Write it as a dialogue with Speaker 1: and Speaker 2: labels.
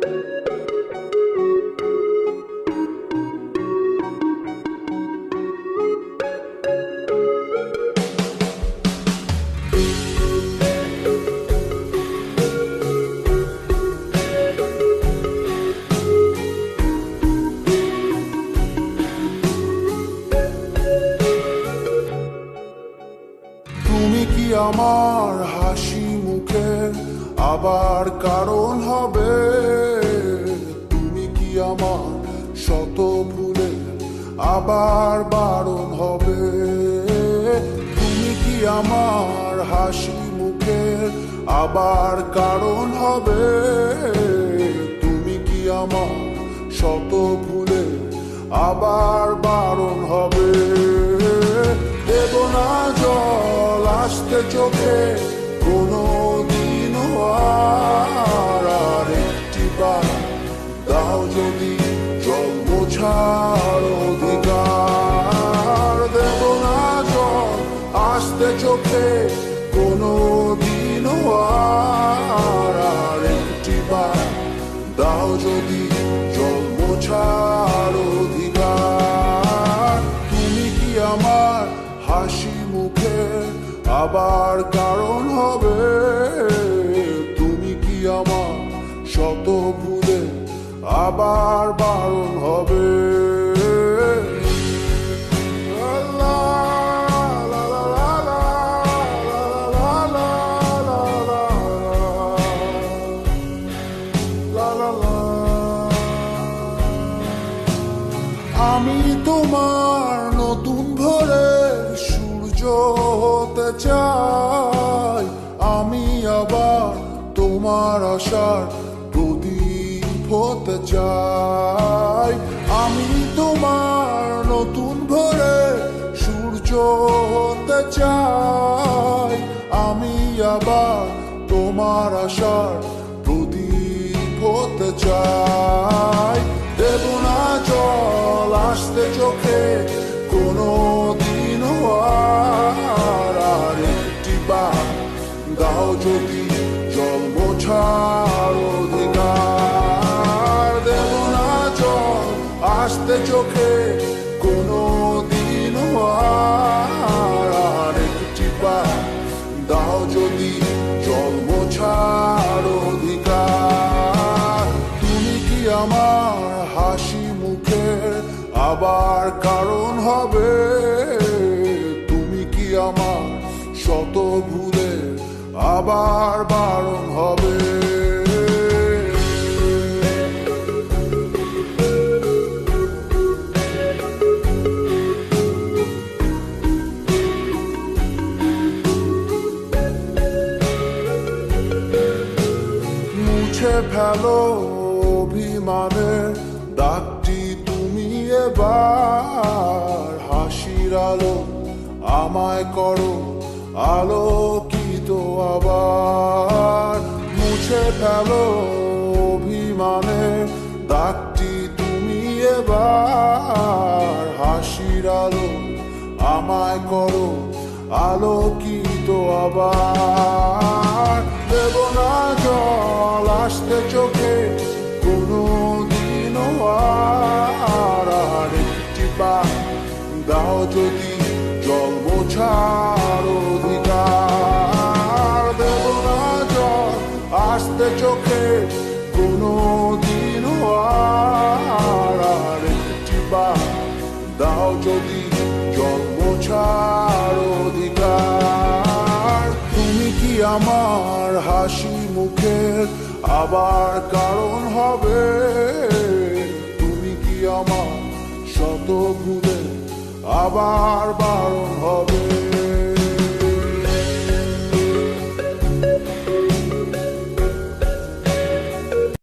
Speaker 1: তুমি কি আমার হাসি মুখের আবার কারণ হবে? তুমি কি আমার শত ভুলের আবার বারণ হবে? তুমি কি আমার হাসি মুখের আবার কারণ হবে? তুমি কি আমার শত ভুলের আবার বারণ হবে? দেব না জল আসতে চোখে কোনো দিনও আর একটি বার দাও যদি জল মোছার অধিকার। দেব না জল আসতে চোখে কোনো দিনও আর একটি বার দাও যদি জল মোছার অধিকার। তুমি কি আমার হাসি মুখে আবার কারণ হবে? তুমি কি আমার শত ভুলে আবার বারণ হবে? আমি তোমার নতুন ভোরের সূর্য হতে চাই, আমি আবার তোমার আশার প্রদীপ হতে চাই। আমি তোমার নতুন ভোরের সূর্য হতে চাই, আমি আবার তোমার আশার প্রদীপ হতে চাই। দেব না জল আসতে চোখে কোনো দিনও আর একটি বার দাও যদি জল মোছার অধিকার। দেব না জল আসতে চোখে কোনো দিনও আর একটি বার দাও যদি জল মোছার অধিকার। তুমি কি আমার হাসি মুখের আবার কারণ হবে? তুমি কি আমার শত ভুলে আবার বারণ হবে? মুছে ফেলো অভিমানের দাগটি তুমি এবার, হাসির আলো আমায় করো আলোকিত আবার। মুছে ফেলো অভিমানের দাগটি তুমি এবার, হাসির আলো আমায় করো আলোকিত আবার। দেব না জল আসতে চোখে কোনো দিনও আর একটি বার দাও যদি জল মোছার অধিকার। দেব না জল আসতে চোখে কোনো দিনও আর একটি বার দাও যদি জল মোছার অধিকার। তুমি কি আমার হাসি মুখের আবার কারণ হবে? তুমি কি আমার শত ভুলে আবার বারণ হবে?